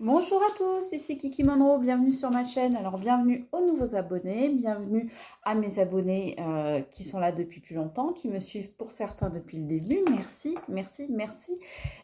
Bonjour à tous, ici Kiki Monroe, bienvenue sur ma chaîne. Alors bienvenue aux nouveaux abonnés, bienvenue à mes abonnés qui sont là depuis plus longtemps, qui me suivent pour certains depuis le début. Merci, merci, merci.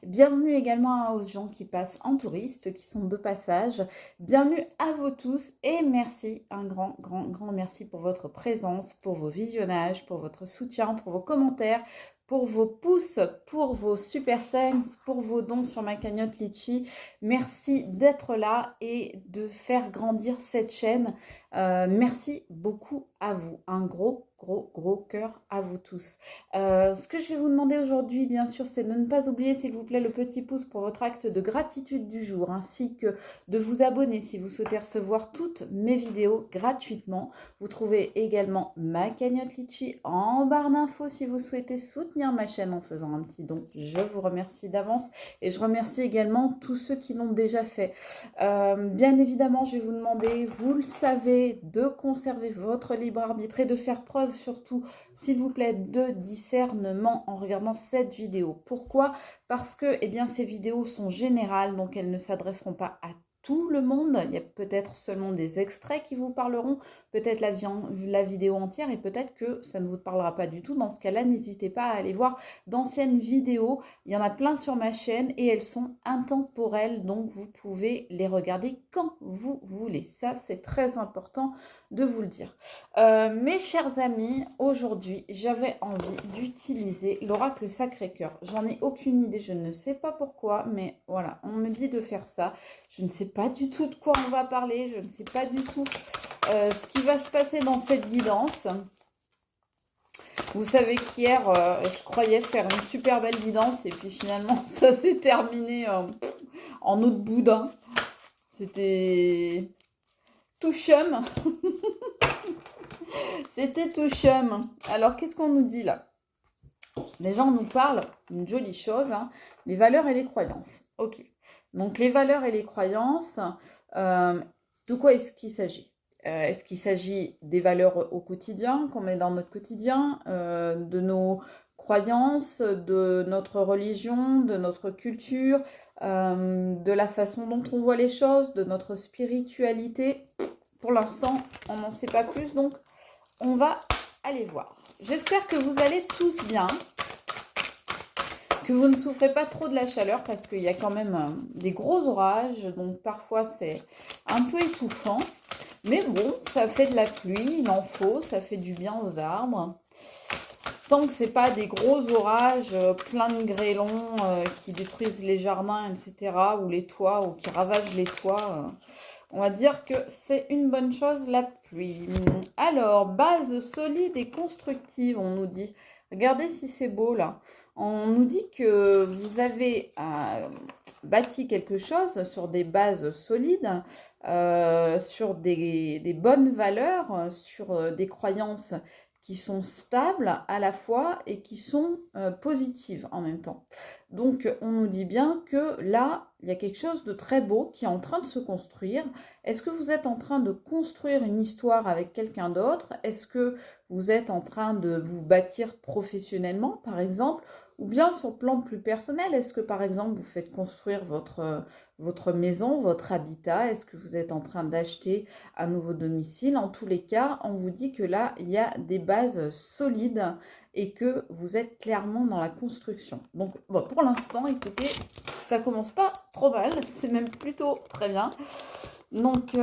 Bienvenue également aux gens qui passent en touriste, qui sont de passage. Bienvenue à vous tous et merci, un grand, grand, grand merci pour votre présence, pour vos visionnages, pour votre soutien, pour vos commentaires, pour vos pouces, pour vos super thanks, pour vos dons sur ma cagnotte Litchi. Merci d'être là et de faire grandir cette chaîne. Merci beaucoup à vous. Un gros, gros, gros cœur à vous tous. Ce que je vais vous demander aujourd'hui, bien sûr, c'est de ne pas oublier, s'il vous plaît, le petit pouce pour votre acte de gratitude du jour, ainsi que de vous abonner si vous souhaitez recevoir toutes mes vidéos gratuitement. Vous trouvez également ma cagnotte Litchi en barre d'infos si vous souhaitez soutenir ma chaîne en faisant un petit don. Je vous remercie d'avance et je remercie également tous ceux qui l'ont déjà fait. Bien évidemment, je vais vous demander, vous le savez, de conserver votre libre arbitre et de faire preuve surtout, s'il vous plaît, de discernement en regardant cette vidéo. Pourquoi? Parce que ces vidéos sont générales, donc elles ne s'adresseront pas à tout le monde. Il y a peut-être seulement des extraits qui vous parleront, peut-être la vidéo entière et peut-être que ça ne vous parlera pas du tout. Dans ce cas-là, n'hésitez pas à aller voir d'anciennes vidéos. Il y en a plein sur ma chaîne et elles sont intemporelles, donc vous pouvez les regarder quand vous voulez. Ça, c'est très important de vous le dire. Mes chers amis, aujourd'hui, j'avais envie d'utiliser l'oracle Sacré-Cœur. J'en ai aucune idée, je ne sais pas pourquoi, mais voilà, on me dit de faire ça. Je ne sais pas du tout de quoi on va parler, je ne sais pas du tout ce qui va se passer dans cette guidance. Vous savez qu'hier, je croyais faire une super belle guidance et puis finalement, ça s'est terminé en eau de boudin. C'était tout chum. C'était tout chum. Alors, qu'est-ce qu'on nous dit là? Déjà, on nous parle d'une jolie chose, hein, les valeurs et les croyances. Ok. Donc, les valeurs et les croyances, de quoi est-ce qu'il s'agit? Est-ce qu'il s'agit des valeurs au quotidien, qu'on met dans notre quotidien, de nos croyances, de notre religion, de notre culture, de la façon dont on voit les choses, de notre spiritualité? Pour l'instant, on n'en sait pas plus, donc on va aller voir. J'espère que vous allez tous bien, que vous ne souffrez pas trop de la chaleur parce qu'il y a quand même des gros orages, donc parfois c'est un peu étouffant. Mais bon, ça fait de la pluie, il en faut, ça fait du bien aux arbres. Tant que c'est pas des gros orages pleins de grêlons qui détruisent les jardins, etc., ou les toits, ou qui ravagent les toits, on va dire que c'est une bonne chose la pluie. Alors, base solide et constructive, on nous dit. Regardez si c'est beau là. On nous dit que vous avez bâti quelque chose sur des bases solides, sur des bonnes valeurs, sur des croyances qui sont stables à la fois et qui sont positives en même temps. Donc on nous dit bien que là, il y a quelque chose de très beau qui est en train de se construire. Est-ce que vous êtes en train de construire une histoire avec quelqu'un d'autre? Est-ce que vous êtes en train de vous bâtir professionnellement, par exemple? Ou bien sur le plan plus personnel, est-ce que par exemple vous faites construire votre maison, votre habitat? Est-ce que vous êtes en train d'acheter un nouveau domicile? En tous les cas, on vous dit que là, il y a des bases solides et que vous êtes clairement dans la construction. Donc, bon, pour l'instant, écoutez, ça commence pas trop mal, c'est même plutôt très bien. Donc,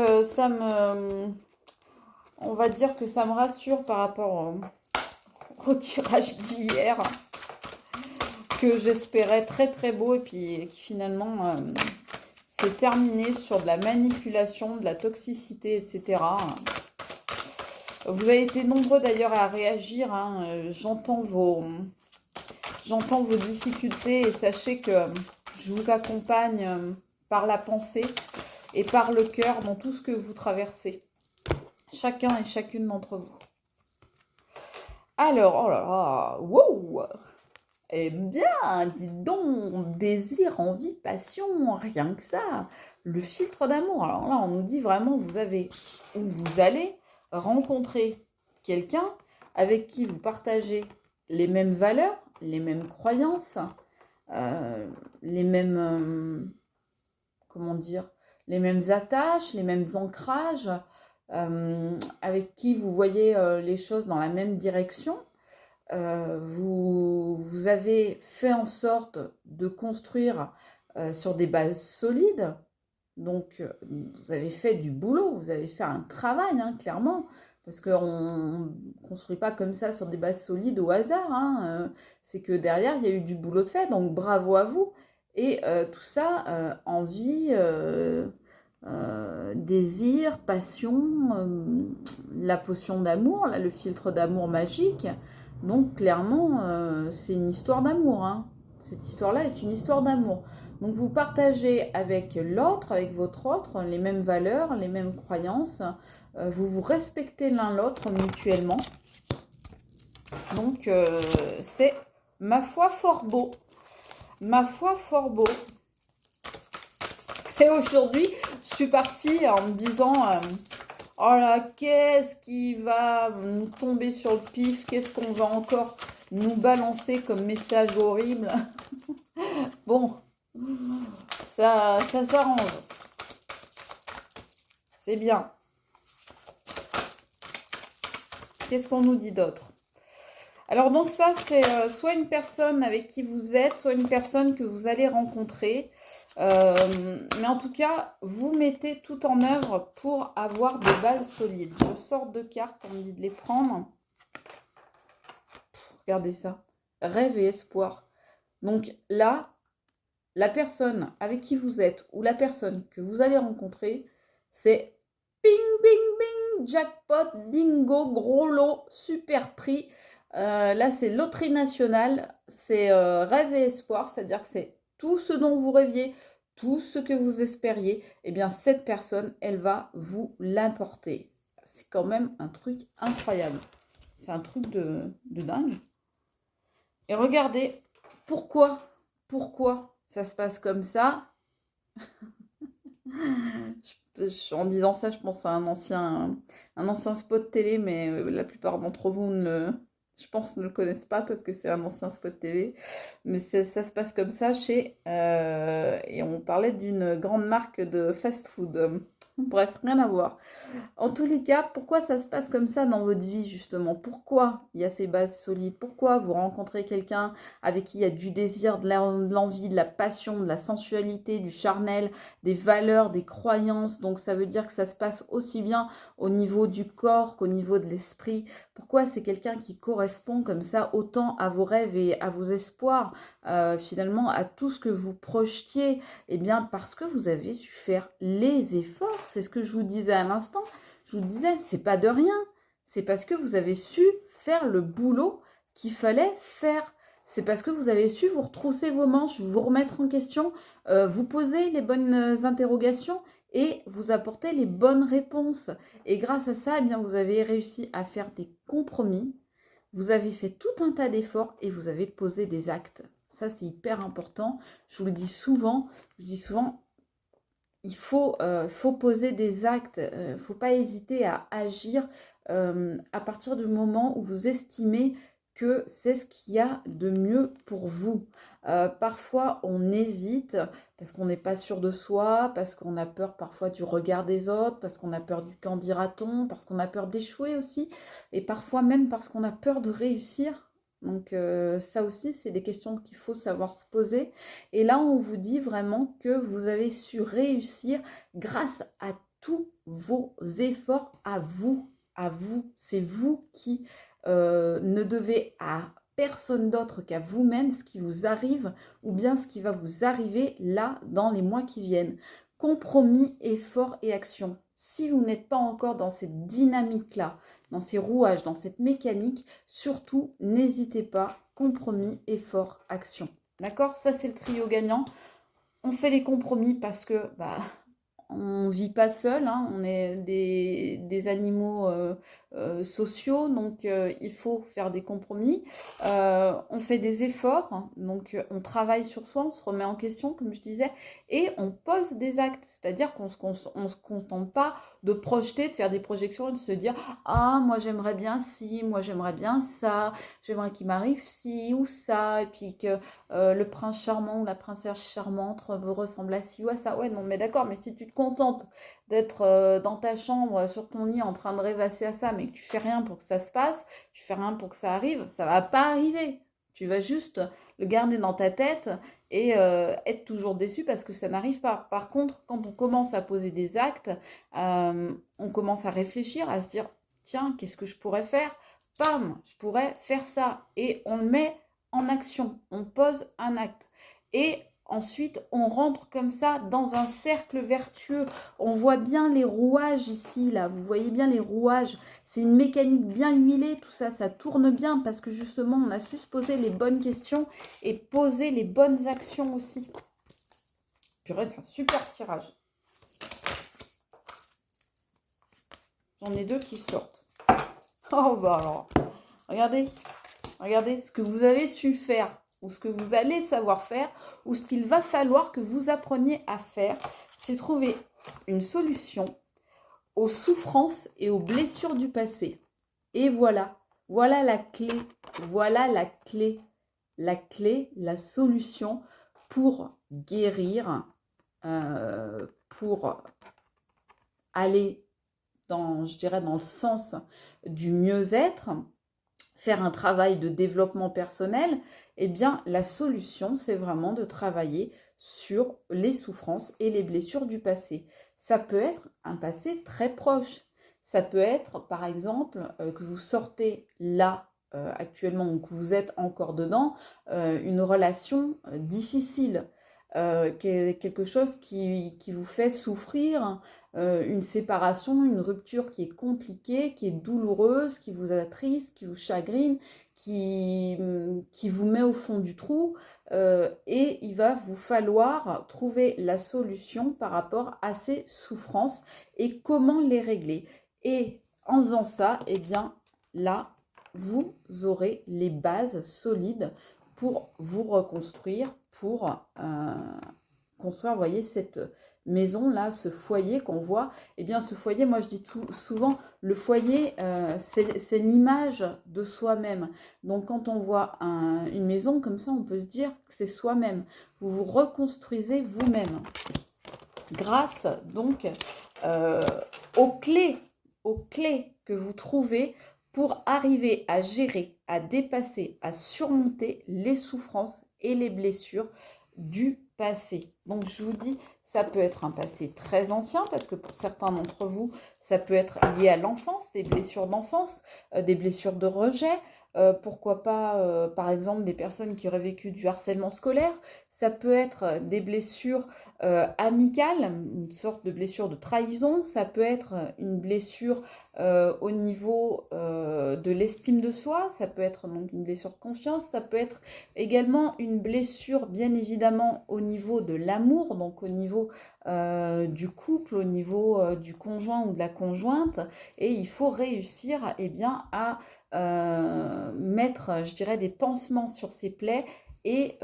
on va dire que ça me rassure par rapport au tirage d'hier, que j'espérais très très beau et puis qui finalement s'est terminé sur de la manipulation, de la toxicité, etc. Vous avez été nombreux d'ailleurs à réagir, hein. J'entends vos difficultés et sachez que je vous accompagne par la pensée et par le cœur dans tout ce que vous traversez. Chacun et chacune d'entre vous. Alors, oh là là, wow! Eh bien, dites donc, désir, envie, passion, rien que ça. Le filtre d'amour. Alors là, on nous dit vraiment, vous avez ou vous allez rencontrer quelqu'un avec qui vous partagez les mêmes valeurs, les mêmes croyances, les mêmes, comment dire, les mêmes attaches, les mêmes ancrages, avec qui vous voyez les choses dans la même direction. Vous avez fait en sorte de construire sur des bases solides. Donc, vous avez fait du boulot, vous avez fait un travail, hein, clairement. Parce qu'on ne construit pas comme ça sur des bases solides au hasard, hein. C'est que derrière, il y a eu du boulot de fait. Donc, bravo à vous. Et tout ça, envie, désir, passion, la potion d'amour, là, le filtre d'amour magique. Donc clairement, c'est une histoire d'amour, hein. Cette histoire-là est une histoire d'amour. Donc vous partagez avec l'autre, avec votre autre, les mêmes valeurs, les mêmes croyances. Vous vous respectez l'un l'autre mutuellement. Donc c'est, ma foi, fort beau. Ma foi, fort beau. Et aujourd'hui, je suis partie en me disant... oh là, qu'est-ce qui va nous tomber sur le pif? Qu'est-ce qu'on va encore nous balancer comme message horrible? Bon, ça s'arrange. C'est bien. Qu'est-ce qu'on nous dit d'autre? Alors donc ça, c'est soit une personne avec qui vous êtes, soit une personne que vous allez rencontrer. Mais en tout cas, vous mettez tout en œuvre pour avoir des bases solides. Je sors deux cartes, on me dit de les prendre. Regardez ça. Rêve et espoir. Donc là, la personne avec qui vous êtes ou la personne que vous allez rencontrer, c'est ping, bing, bing, jackpot, bingo, gros lot, super prix. Là, c'est loterie nationale, c'est rêve et espoir, c'est-à-dire que c'est tout ce dont vous rêviez, tout ce que vous espériez, eh bien cette personne, elle va vous l'importer. C'est quand même un truc incroyable. C'est un truc de dingue. Et regardez, pourquoi ça se passe comme ça? En disant ça, je pense à un ancien spot télé, mais la plupart d'entre vous je pense, ne le connaissent pas parce que c'est un ancien spot télé. Mais ça se passe comme ça et on parlait d'une grande marque de fast-food. Bref, rien à voir. En tous les cas, pourquoi ça se passe comme ça dans votre vie, justement? Pourquoi il y a ces bases solides? Pourquoi vous rencontrez quelqu'un avec qui il y a du désir, de l'envie, de la passion, de la sensualité, du charnel, des valeurs, des croyances? Donc ça veut dire que ça se passe aussi bien au niveau du corps qu'au niveau de l'esprit. Pourquoi c'est quelqu'un qui correspond comme ça autant à vos rêves et à vos espoirs, finalement à tout ce que vous projetiez? Eh bien parce que vous avez su faire les efforts, c'est ce que je vous disais à l'instant. Je vous disais, c'est pas de rien. C'est parce que vous avez su faire le boulot qu'il fallait faire. C'est parce que vous avez su vous retrousser vos manches, vous remettre en question, vous poser les bonnes interrogations et vous apporter les bonnes réponses. Et grâce à ça, eh bien, vous avez réussi à faire des compromis. Vous avez fait tout un tas d'efforts et vous avez posé des actes. Ça, c'est hyper important. Je vous le dis souvent. Il faut poser des actes, il ne faut pas hésiter à agir à partir du moment où vous estimez que c'est ce qu'il y a de mieux pour vous. Parfois, on hésite parce qu'on n'est pas sûr de soi, parce qu'on a peur parfois du regard des autres, parce qu'on a peur du qu'en dira-t-on, parce qu'on a peur d'échouer aussi, et parfois même parce qu'on a peur de réussir. Donc ça aussi, c'est des questions qu'il faut savoir se poser. Et là, on vous dit vraiment que vous avez su réussir grâce à tous vos efforts à vous. À vous. C'est vous qui ne devez à personne d'autre qu'à vous-même ce qui vous arrive ou bien ce qui va vous arriver là dans les mois qui viennent. Compromis, effort et action. Si vous n'êtes pas encore dans cette dynamique-là, dans ces rouages, dans cette mécanique, surtout n'hésitez pas, compromis, effort, action. D'accord? Ça c'est le trio gagnant. On fait les compromis parce que on ne vit pas seul, hein, on est des animaux sociaux, donc il faut faire des compromis. On fait des efforts, donc on travaille sur soi, on se remet en question, comme je disais, et on pose des actes, c'est-à-dire qu'on ne se contente pas de projeter, de faire des projections et de se dire « Ah, moi j'aimerais bien ci, moi j'aimerais bien ça, j'aimerais qu'il m'arrive ci ou ça, et puis que le prince charmant ou la princesse charmante me ressemble à ci ou à ça. » Ouais, non, mais d'accord, mais si tu te contente d'être dans ta chambre, sur ton lit, en train de rêvasser à ça, mais que tu fais rien pour que ça se passe, tu fais rien pour que ça arrive, ça va pas arriver. Tu vas juste le garder dans ta tête et être toujours déçu parce que ça n'arrive pas. Par contre, quand on commence à poser des actes, on commence à réfléchir, à se dire, tiens, qu'est-ce que je pourrais faire? Pam, je pourrais faire ça. Et on le met en action, on pose un acte. Et ensuite, on rentre comme ça dans un cercle vertueux. On voit bien les rouages ici, là. Vous voyez bien les rouages. C'est une mécanique bien huilée, tout ça. Ça tourne bien parce que justement, on a su se poser les bonnes questions et poser les bonnes actions aussi. Purée, c'est un super tirage. J'en ai deux qui sortent. Oh, bah alors. Regardez. Regardez ce que vous avez su faire, ou ce que vous allez savoir faire, ou ce qu'il va falloir que vous appreniez à faire, c'est trouver une solution aux souffrances et aux blessures du passé. Et voilà, voilà la clé, la solution pour guérir, pour aller dans, je dirais, dans le sens du mieux-être, faire un travail de développement personnel, eh bien, la solution, c'est vraiment de travailler sur les souffrances et les blessures du passé. Ça peut être un passé très proche. Ça peut être, par exemple, que vous sortez là, actuellement, ou que vous êtes encore dedans, une relation difficile, quelque chose qui vous fait souffrir, une séparation, une rupture qui est compliquée, qui est douloureuse, qui vous attriste, qui vous chagrine, qui vous met au fond du trou, et il va vous falloir trouver la solution par rapport à ces souffrances et comment les régler. Et en faisant ça, eh bien là, vous aurez les bases solides pour vous reconstruire, pour construire, vous voyez, cette maison-là, ce foyer qu'on voit. Eh bien, ce foyer, moi je dis souvent, le foyer, c'est l'image de soi-même. Donc, quand on voit une maison comme ça, on peut se dire que c'est soi-même. Vous vous reconstruisez vous-même. Grâce, donc, aux clés que vous trouvez pour arriver à gérer, à dépasser, à surmonter les souffrances et les blessures du passé. Donc, je vous dis, ça peut être un passé très ancien, parce que pour certains d'entre vous, ça peut être lié à l'enfance, des blessures d'enfance, des blessures de rejet, pourquoi pas, par exemple, des personnes qui auraient vécu du harcèlement scolaire. Ça peut être des blessures amicales, une sorte de blessure de trahison. Ça peut être une blessure au niveau de l'estime de soi. Ça peut être donc une blessure de confiance. Ça peut être également une blessure, bien évidemment, au niveau de l'amour, donc au niveau du couple, au niveau du conjoint ou de la conjointe. Et il faut réussir, eh bien, à mettre, je dirais, des pansements sur ces plaies et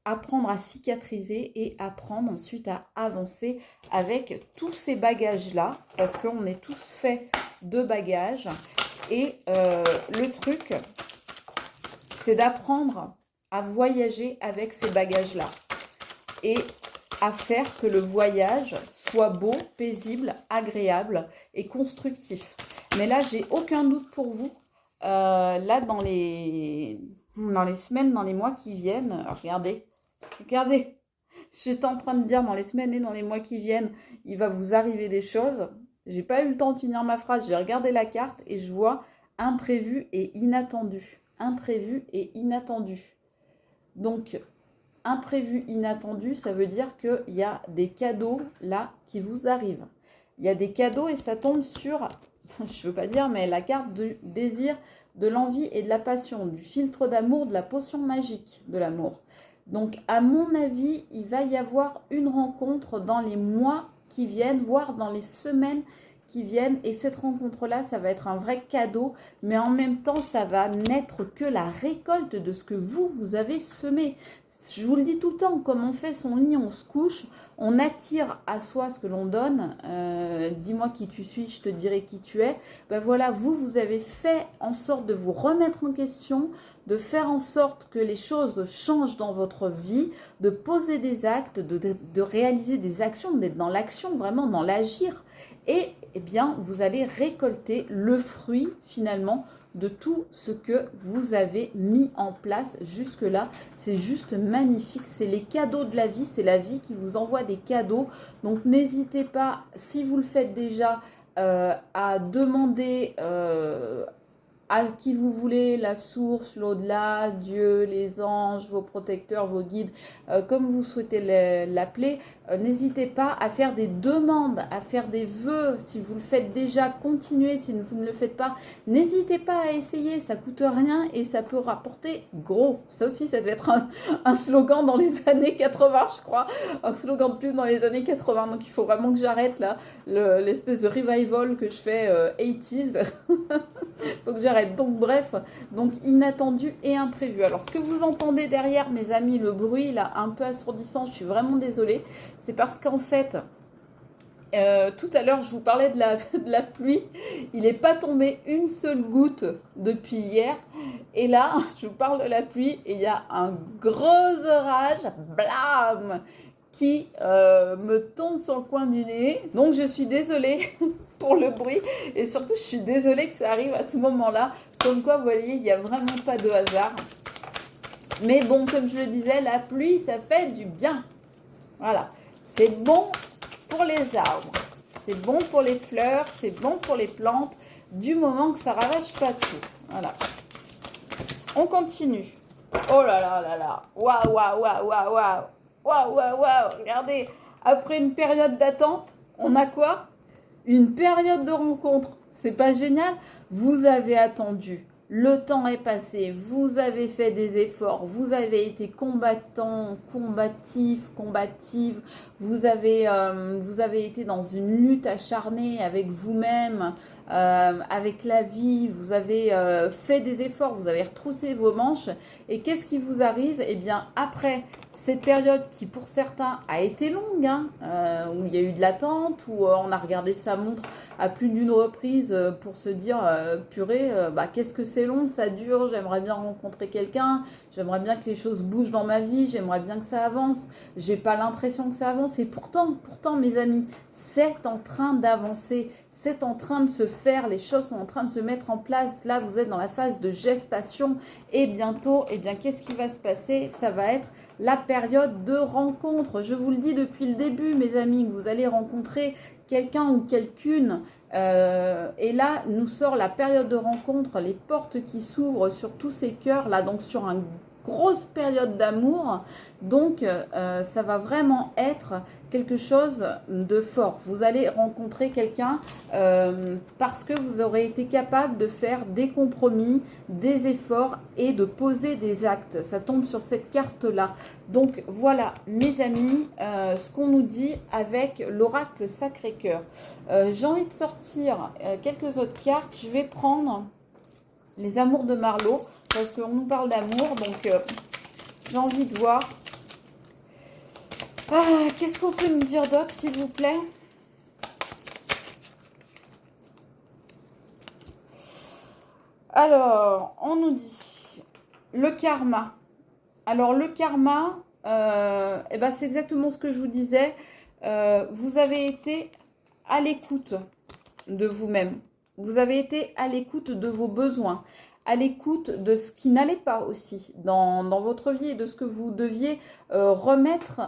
apprendre à cicatriser et apprendre ensuite à avancer avec tous ces bagages-là, parce qu'on est tous faits de bagages. Et le truc, c'est d'apprendre à voyager avec ces bagages-là et à faire que le voyage soit beau, paisible, agréable et constructif. Mais là, j'ai aucun doute pour vous. Là, dans les semaines, dans les mois qui viennent, regardez, j'étais en train de dire dans les semaines et dans les mois qui viennent, il va vous arriver des choses. J'ai pas eu le temps de finir ma phrase, j'ai regardé la carte et je vois imprévu et inattendu. Imprévu et inattendu. Donc, imprévu, inattendu, ça veut dire qu'il y a des cadeaux là qui vous arrivent. Il y a des cadeaux et ça tombe sur, je veux pas dire, mais la carte du désir, de l'envie et de la passion, du filtre d'amour, de la potion magique de l'amour. Donc, à mon avis, il va y avoir une rencontre dans les mois qui viennent, voire dans les semaines qui viennent. Et cette rencontre-là, ça va être un vrai cadeau. Mais en même temps, ça va n'être que la récolte de ce que vous avez semé. Je vous le dis tout le temps, comme on fait son lit, on se couche. On attire à soi ce que l'on donne. Dis-moi qui tu suis, je te dirai qui tu es. Ben voilà, vous avez fait en sorte de vous remettre en question, de faire en sorte que les choses changent dans votre vie, de poser des actes, de réaliser des actions, d'être dans l'action, vraiment dans l'agir. Et eh bien, vous allez récolter le fruit finalement de tout ce que vous avez mis en place jusque-là. C'est juste magnifique, c'est les cadeaux de la vie, c'est la vie qui vous envoie des cadeaux. Donc n'hésitez pas, si vous le faites déjà, à demander à qui vous voulez, la source, l'au-delà, Dieu, les anges, vos protecteurs, vos guides, comme vous souhaitez l'appeler. N'hésitez pas à faire des demandes, à faire des vœux. Si vous le faites déjà, continuez. Si vous ne le faites pas, n'hésitez pas à essayer. Ça coûte rien et ça peut rapporter gros. Ça aussi, ça devait être un slogan dans les années 80, je crois. Un slogan de pub dans les années 80. Donc, il faut vraiment que j'arrête là l'espèce de revival que je fais 80s. Faut que j'arrête. Donc, bref, donc inattendu et imprévu. Alors, ce que vous entendez derrière, mes amis, le bruit là, un peu assourdissant, je suis vraiment désolée. C'est parce qu'en fait, tout à l'heure, je vous parlais de la pluie. Il n'est pas tombé une seule goutte depuis hier. Et là, je vous parle de la pluie et il y a un gros orage, blam, qui me tombe sur le coin du nez. Donc, je suis désolée pour le bruit. Et surtout, je suis désolée que ça arrive à ce moment-là. Comme quoi, vous voyez, il n'y a vraiment pas de hasard. Mais bon, comme je le disais, la pluie, ça fait du bien. Voilà. C'est bon pour les arbres, c'est bon pour les fleurs, c'est bon pour les plantes, du moment que ça ravage pas tout. Voilà. On continue. Oh là là là là. Waouh, waouh, waouh, waouh, waouh. Waouh, waouh, waouh. Regardez, après une période d'attente, on a quoi? Une période de rencontre. C'est pas génial? Vous avez attendu. Le temps est passé, vous avez fait des efforts, vous avez été combattant, combatif, combative, vous avez été dans une lutte acharnée avec vous-même, avec la vie, vous avez fait des efforts, vous avez retroussé vos manches. Et qu'est-ce qui vous arrive? Eh bien, après cette période qui pour certains a été longue, hein, où il y a eu de l'attente, où on a regardé sa montre à plus d'une reprise pour se dire purée, qu'est-ce que c'est long, ça dure, j'aimerais bien rencontrer quelqu'un, j'aimerais bien que les choses bougent dans ma vie, j'aimerais bien que ça avance, j'ai pas l'impression que ça avance. Et pourtant mes amis, c'est en train d'avancer, c'est en train de se faire, les choses sont en train de se mettre en place. Là, vous êtes dans la phase de gestation et bientôt, eh bien, qu'est-ce qui va se passer? Ça va être la période de rencontre. Je vous le dis depuis le début, mes amis, que vous allez rencontrer quelqu'un ou quelqu'une. Et là, nous sort la période de rencontre, les portes qui s'ouvrent sur tous ces cœurs, là, donc sur une grosse période d'amour. Donc, ça va vraiment être quelque chose de fort. Vous allez rencontrer quelqu'un parce que vous aurez été capable de faire des compromis, des efforts et de poser des actes. Ça tombe sur cette carte-là. Donc, voilà, mes amis, ce qu'on nous dit avec l'oracle Sacré-Cœur. J'ai envie de sortir quelques autres cartes. Je vais prendre les amours de Marlowe parce qu'on nous parle d'amour. Donc, j'ai envie de voir. Qu'est-ce qu'on peut nous dire d'autre, s'il vous plaît? Alors, on nous dit le karma. Alors, le karma, c'est exactement ce que je vous disais. Vous avez été à l'écoute de vous-même. Vous avez été à l'écoute de vos besoins, à l'écoute de ce qui n'allait pas aussi dans votre vie et de ce que vous deviez remettre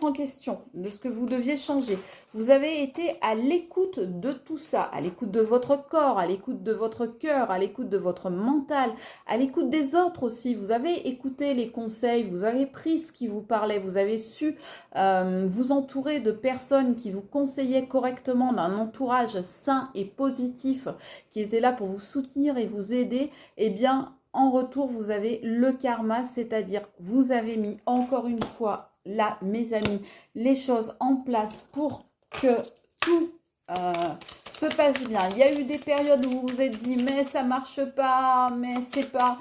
en question, de ce que vous deviez changer. Vous avez été à l'écoute de tout ça, à l'écoute de votre corps, à l'écoute de votre cœur, à l'écoute de votre mental, à l'écoute des autres aussi. Vous avez écouté les conseils, vous avez pris ce qui vous parlait, vous avez su vous entourer de personnes qui vous conseillaient correctement, d'un entourage sain et positif qui était là pour vous soutenir et vous aider. Eh bien, en retour, vous avez le karma, c'est-à-dire vous avez mis encore une fois là, mes amis, les choses en place pour que tout se passe bien. Il y a eu des périodes où vous vous êtes dit mais ça marche pas, mais c'est pas,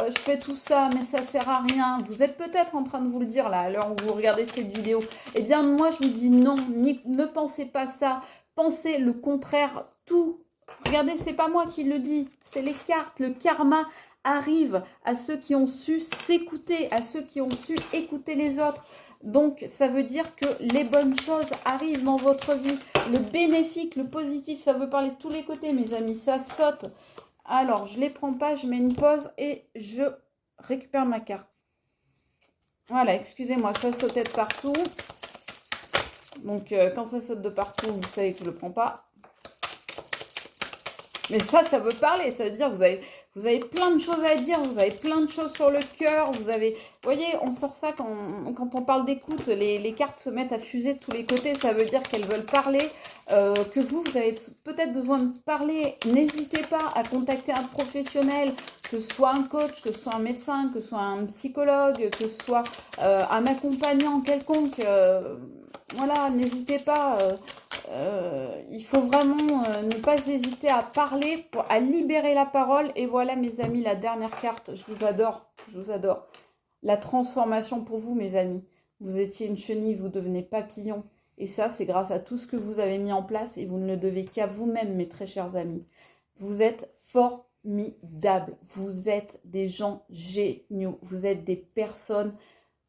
je fais tout ça, mais ça sert à rien. Vous êtes peut-être en train de vous le dire là, à l'heure où vous regardez cette vidéo. Eh bien moi je vous dis non, ne pensez pas ça, pensez le contraire, tout. Regardez, c'est pas moi qui le dis, c'est les cartes, le karma arrive à ceux qui ont su s'écouter, à ceux qui ont su écouter les autres. Donc, ça veut dire que les bonnes choses arrivent dans votre vie. Le bénéfique, le positif, ça veut parler de tous les côtés, mes amis. Ça saute. Alors, je ne les prends pas, je mets une pause et je récupère ma carte. Voilà, excusez-moi, ça sautait de partout. Donc, quand ça saute de partout, vous savez que je ne le prends pas. Mais ça veut parler. Ça veut dire que vous avez plein de choses à dire, vous avez plein de choses sur le cœur, vous voyez, on sort ça quand on parle d'écoute, les cartes se mettent à fuser de tous les côtés, ça veut dire qu'elles veulent parler, que vous avez peut-être besoin de parler. N'hésitez pas à contacter un professionnel, que ce soit un coach, que ce soit un médecin, que ce soit un psychologue, que ce soit un accompagnant quelconque. Voilà, n'hésitez pas. Il faut vraiment ne pas hésiter à parler, à libérer la parole. Et voilà mes amis, la dernière carte. Je vous adore, je vous adore. La transformation pour vous mes amis. Vous étiez une chenille, vous devenez papillon. Et ça, c'est grâce à tout ce que vous avez mis en place. Et vous ne le devez qu'à vous-même, mes très chers amis. Vous êtes formidables. Vous êtes des gens géniaux. Vous êtes des personnes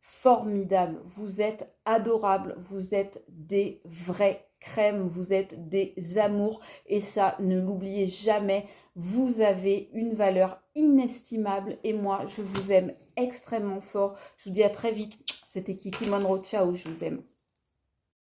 formidables. Vous êtes adorables. Vous êtes des vrais crème, vous êtes des amours et ça, ne l'oubliez jamais, vous avez une valeur inestimable et moi, je vous aime extrêmement fort. Je vous dis à très vite, c'était Kiki Monroe, ciao, je vous aime.